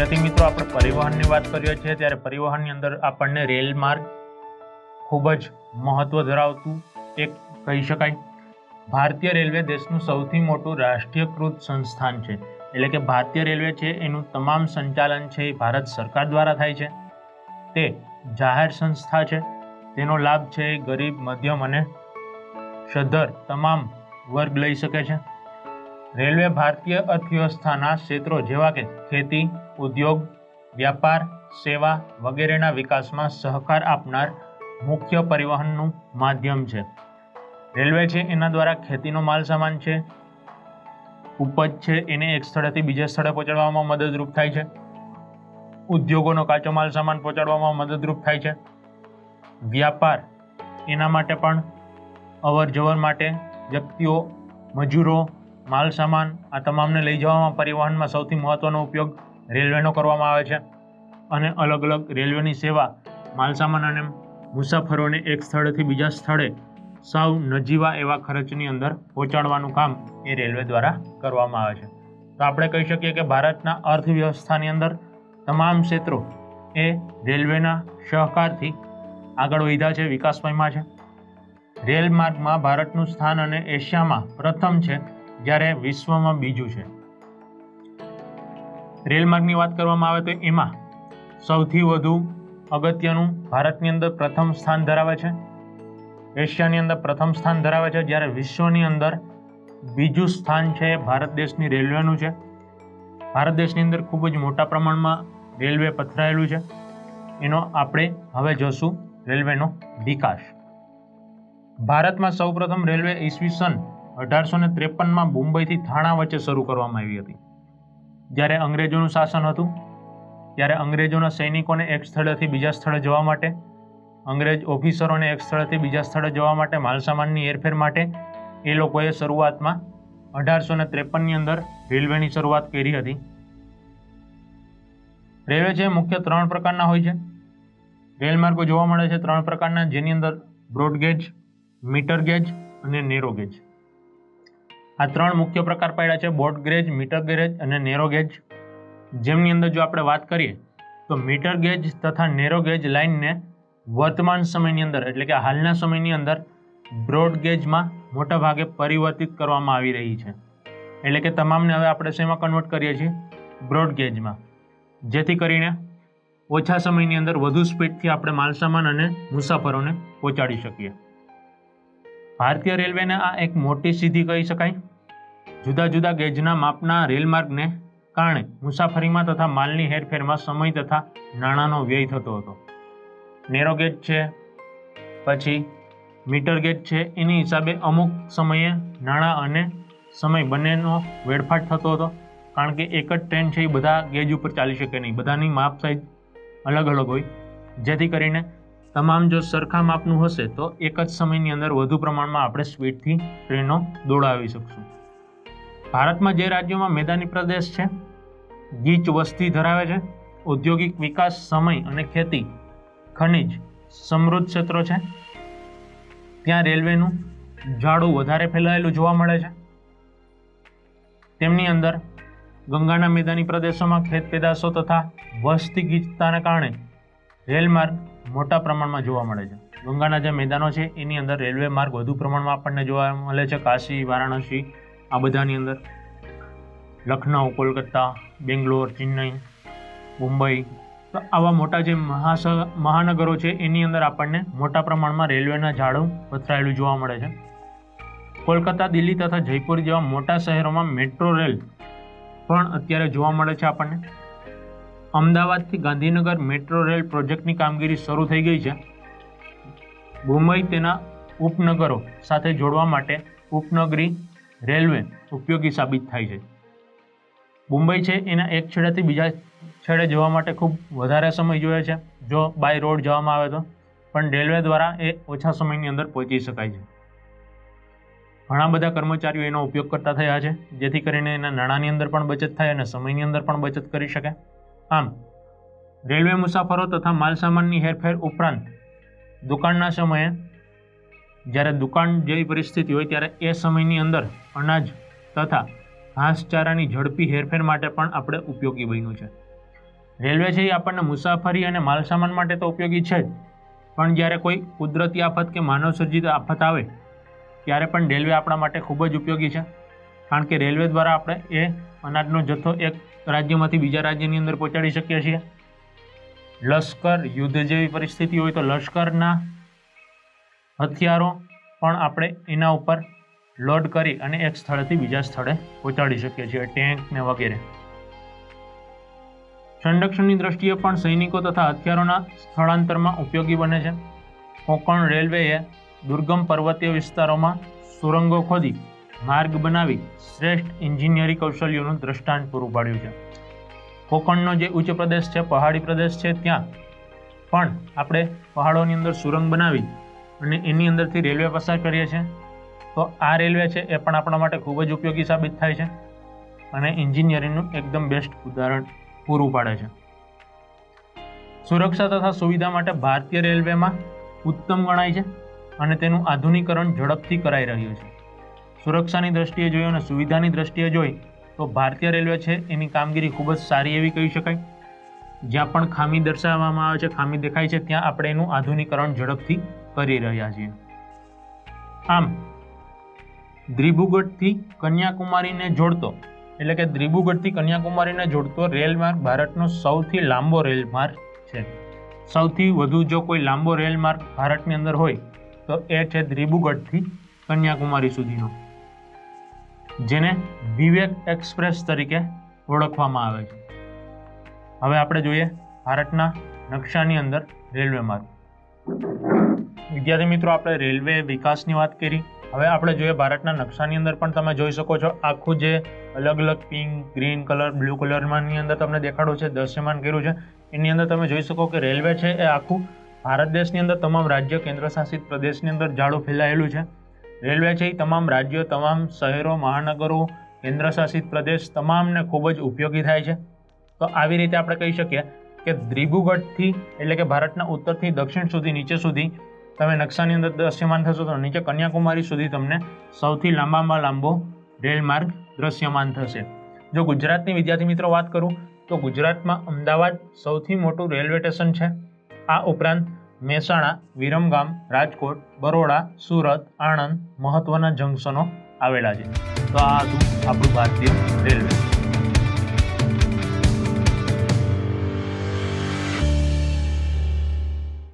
વિદ્યાર્થી મિત્રો, આપણે પરિવહનની વાત કરીએ છીએ ત્યારે પરિવહનની અંદર આપણને રેલ માર્ગ ખૂબ જ મહત્વ ધરાવતું એક કહી શકાય. ભારતીય રેલવે દેશનું સૌથી મોટું રાષ્ટ્રીયકૃત સંસ્થાન છે. એટલે કે ભારતીય રેલવે છે એનું તમામ સંચાલન છે એ ભારત સરકાર દ્વારા થાય છે. તે જાહેર સંસ્થા છે. તેનો લાભ છે એ ગરીબ, મધ્યમ અને સદ્ધર તમામ વર્ગ લઈ શકે છે. રેલવે ભારતીય અર્થવ્યવસ્થાના ક્ષેત્રો જેવા કે ખેતી, ઉદ્યોગ, વ્યાપાર, સેવા વગેરેના વિકાસમાં સહકાર આપનાર મુખ્ય પરિવહનનું માધ્યમ છે. રેલવે છે એના દ્વારા ખેતીનો માલ સામાન છે, ઉપજ છે એને એક સ્થળેથી બીજા સ્થળે પહોંચાડવામાં મદદરૂપ થાય છે. ઉદ્યોગોનો કાચો માલ સામાન પહોંચાડવામાં મદદરૂપ થાય છે. વ્યાપાર એના માટે પણ અવર જવર માટે વ્યક્તિઓ, મજૂરો, માલ સામાન આ તમામને લઈ જવામાં પરિવહનમાં સૌથી મહત્વનો ઉપયોગ રેલવેનો કરવામાં આવે છે. અને અલગ અલગ રેલવેની સેવા માલ સામાન અને મુસાફરોને એક સ્થળેથી બીજા સ્થળે સાવ નજીવા એવા ખર્ચની અંદર પહોંચાડવાનું કામ એ રેલવે દ્વારા કરવામાં આવે છે. તો આપણે કહી શકીએ કે ભારતના અર્થવ્યવસ્થાની અંદર તમામ ક્ષેત્રો એ રેલવેના સહકારથી આગળ વધ્યા છે, વિકાસ પામ્યા છે. રેલ માર્ગમાં ભારતનું સ્થાન અને એશિયામાં પ્રથમ છે, જ્યારે વિશ્વમાં બીજું છે. રેલ માર્ગની વાત કરવામાં આવે તો એમાં સૌથી વધુ અગત્યનું ભારતની અંદર પ્રથમ સ્થાન ધરાવે છે, એશિયાની અંદર પ્રથમ સ્થાન ધરાવે છે, જ્યારે વિશ્વની અંદર બીજું સ્થાન છે ભારત દેશની રેલવેનું છે. ભારત દેશની અંદર ખૂબ જ મોટા પ્રમાણમાં રેલવે પથરાયેલું છે. એનો આપણે હવે જોશું રેલવેનો વિકાસ. ભારતમાં સૌપ્રથમ રેલવે ઈસવીસન 1853માં મુંબઈથી થાણા વચ્ચે શરૂ કરવામાં આવી હતી. જ્યારે અંગ્રેજોનું શાસન હતું ત્યારે અંગ્રેજોના સૈનિકોને એક સ્થળેથી બીજા સ્થળે જવા માટે, અંગ્રેજ ઓફિસરોને એક સ્થળેથી બીજા સ્થળે જવા માટે, માલસામાનની હેરફેર માટે એ લોકોએ શરૂઆતમાં 1853ની અંદર રેલવેની શરૂઆત કરી હતી. રેલવે છે મુખ્ય 3 પ્રકારના હોય છે. રેલમાર્ગો જોવા મળે છે 3 પ્રકારના, જેની અંદર બ્રોડગેજ, મીટર ગેજ અને નેરો ગેજ. આ 3 મુખ્ય પ્રકાર પાડ્યા છે: બ્રોડ ગેજ, મીટર ગેજ અને નેરો ગેજ. જેમની અંદર જો આપણે વાત કરીએ તો મીટર ગેજ તથા નેરો ગેજ લાઇનને વર્તમાન સમયની અંદર એટલે કે હાલના સમયની અંદર બ્રોડ ગેજમાં મોટા ભાગે પરિવર્તિત કરવામાં આવી રહી છે. એટલે કે તમામને હવે આપણે શેમાં કન્વર્ટ કરીએ છીએ? બ્રોડ ગેજમાં, જેથી કરીને ઓછા સમયની અંદર વધુ સ્પીડથી આપણે માલસામાન અને મુસાફરોને પહોંચાડી શકીએ. ભારતીય રેલવેને આ એક મોટી સિદ્ધિ કહી શકાય. જુદા જુદા ગેજના માપના રેલમાર્ગને કારણે મુસાફરીમાં તથા માલની હેરફેરમાં સમય તથા નાણાંનો વ્યય થતો હતો. નેરો ગેજ છે, પછી મીટર ગેજ છે, એની હિસાબે અમુક સમયે નાણાં અને સમય બંનેનો વેડફાટ થતો હતો. કારણ કે એક જ ટ્રેન છે એ બધા ગેજ ઉપર ચાલી શકે નહીં, બધાની માપ સાઇઝ અલગ અલગ હોય. જેથી કરીને તમામ જો સરખા માપનું હશે તો એક જ સમયની અંદર વધુ પ્રમાણમાં આપણે સ્પીડથી ટ્રેનો દોડાવી શકશું. ભારતમાં જે રાજ્યોમાં મેદાની પ્રદેશ છે, ગીચ વસ્તી ધરાવે છે, ઔદ્યોગિક વિકાસ, સમય અને ખેતી, ખનિજ સમૃદ્ધ ક્ષેત્રો છે, ત્યાં રેલવેનું જાળું વધારે ફેલાયેલું જોવા મળે છે. તેમની અંદર ગંગાના મેદાની પ્રદેશોમાં ખેત પેદાશો તથા વસ્તી ગીચતાને કારણે રેલમાર્ગ મોટા પ્રમાણમાં જોવા મળે છે. ગંગાના જે મેદાનો છે એની અંદર રેલવે માર્ગ વધુ પ્રમાણમાં આપણને જોવા મળે છે. કાશી, વારાણસી આ બધાની અંદર, લખનઉ, કોલકાતા, બેંગ્લોર, ચેન્નઈ, મુંબઈ, તો આવા મોટા જે મહાનગરો છે એની અંદર આપણને મોટા પ્રમાણમાં રેલવેના જાળું પથરાયેલું જોવા મળે છે. કોલકાતા, દિલ્હી તથા જયપુર જેવા મોટા શહેરોમાં મેટ્રો રેલ પણ અત્યારે જોવા મળે છે આપણને. અમદાવાદથી ગાંધીનગર મેટ્રો રેલ પ્રોજેક્ટની કામગીરી શરૂ થઈ ગઈ છે. મુંબઈ તેના ઉપનગરો સાથે જોડવા માટે ઉપનગરી રેલવે ઉપયોગી સાબિત થાય છે. મુંબઈ છે એના એક છેડેથી બીજા છેડે જવા માટે ખૂબ વધારે સમય જોઈએ છે જો બાય રોડ જવામાં આવે તો, પણ રેલવે દ્વારા એ ઓછા સમયની અંદર પહોંચી શકાય છે. ઘણા બધા કર્મચારીઓ એનો ઉપયોગ કરતા થયા છે, જેથી કરીને એના નાણાંની અંદર પણ બચત થાય અને સમયની અંદર પણ બચત કરી શકે. આમ રેલવે મુસાફરો તથા માલસામાનની હેરફેર ઉપરાંત દુકાનના સમયે જ્યારે દુકાન જેવી પરિસ્થિતિ હોય ત્યારે એ સમયની અંદર અનાજ તથા ઘાસચારાની ઝડપી હેરફેર માટે પણ આપણે ઉપયોગી બન્યું છે. રેલવે છે એ આપણને મુસાફરી અને માલસામાન માટે તો ઉપયોગી છે જ, પણ જ્યારે કોઈ કુદરતી આફત કે માનવસર્જિત આફત આવે ત્યારે પણ રેલવે આપણા માટે ખૂબ જ ઉપયોગી છે, કારણ કે રેલવે દ્વારા આપણે એ અનાજનો જથ્થો એક રાજ્યમાંથી બીજા રાજ્યની અંદર પહોંચાડી શકીએ છીએ. લશ્કર યુદ્ધ જેવી પરિસ્થિતિ હોય તો લશ્કરના હથિયારો પણ આપણે એના ઉપર લોડ કરી અને એક સ્થળેથી બીજા સ્થળે પહોંચાડી શકીએ છીએ, ટેન્ક ને વગેરે. સંરક્ષણની દ્રષ્ટિએ પણ સૈનિકો તથા હથિયારોના સ્થળાંતરમાં ઉપયોગી બને છે. કોંકણ રેલવેએ દુર્ગમ પર્વતીય વિસ્તારોમાં સુરંગો ખોદી માર્ગ બનાવી શ્રેષ્ઠ એન્જિનિયરિંગ કૌશલ્યોનું દ્રષ્ટાંત પૂરું પાડ્યું છે. કોંકણનો જે ઉચ્ચ પ્રદેશ છે, પહાડી પ્રદેશ છે, ત્યાં પણ આપણે પહાડોની અંદર સુરંગ બનાવી અને એની અંદરથી રેલવે પસાર કરીએ છીએ. તો આ રેલવે છે એ પણ આપણા માટે ખૂબ જ ઉપયોગી સાબિત થાય છે અને એન્જિનિયરિંગનું એકદમ બેસ્ટ ઉદાહરણ પૂરું પાડે છે. સુરક્ષા તથા સુવિધા માટે ભારતીય રેલવેમાં ઉત્તમ ગણાય છે અને તેનું આધુનિકરણ ઝડપથી કરાઈ રહ્યું છે. સુરક્ષાની દ્રષ્ટિએ જોઈએ અને સુવિધાની દ્રષ્ટિએ જોઈ તો ભારતીય રેલવે છે એની કામગીરી ખૂબ જ સારી એવી કહી શકાય. જ્યાં પણ ખામી દર્શાવવામાં આવે છે, ખામી દેખાય છે, ત્યાં આપણે એનું આધુનિકરણ ઝડપથી કરી રહ્યા છીએ. આમ દિબ્રુગઢથી કન્યાકુમારીને જોડતો એટલે કે દિબ્રુગઢથી કન્યાકુમારીને જોડતો રેલમાર્ગ ભારતનો સૌથી લાંબો રેલમાર્ગ છે. સૌથી વધુ જો કોઈ લાંબો રેલમાર્ગ ભારતની અંદર હોય તો એ છે દિબ્રુગઢથી કન્યાકુમારી સુધીનો, જેને વિવેક એક્સપ્રેસ તરીકે ઓળખવામાં આવે છે. હવે આપણે જોઈએ ભારતના નકશાની અંદર રેલવે માર્ગ. વિદ્યાર્થી મિત્રો, આપણે રેલવે વિકાસની વાત કરી. હવે આપણે જોઈએ ભારતના નકશાની અંદર પણ તમે જોઈ શકો છો આખું જે અલગ અલગ પિંક, ગ્રીન કલર, બ્લુ કલરની અંદર તમને દેખાડો છે, દ્રશ્યમાન કર્યું છે. એની અંદર તમે જોઈ શકો કે રેલવે છે એ આખું ભારત દેશની અંદર તમામ રાજ્ય, કેન્દ્ર શાસિત પ્રદેશની અંદર જાળું ફેલાયેલું છે. રેલવે છે એ તમામ રાજ્યો, તમામ શહેરો, મહાનગરો, કેન્દ્ર શાસિત પ્રદેશ તમામને ખૂબ જ ઉપયોગી થાય છે. તો આવી રીતે આપણે કહી શકીએ કે દિબ્રુગઢથી એટલે કે ભારતના ઉત્તરથી દક્ષિણ સુધી, નીચે સુધી તમે નકશાની અંદર દ્રશ્યમાન થશો તો નીચે કન્યાકુમારી સુધી તમને સૌથી લાંબામાં લાંબો રેલમાર્ગ દ્રશ્યમાન થશે. જો ગુજરાતની વિદ્યાર્થી મિત્રો વાત કરું તો ગુજરાતમાં અમદાવાદ સૌથી મોટું રેલવે સ્ટેશન છે. આ ઉપરાંત મહેસાણા, વિરમગામ, રાજકોટ, બરોડા, સુરત, આણંદ મહત્વના જંકશનો આવેલા છે. તો આ હતું આપણું ભારતીય રેલવે.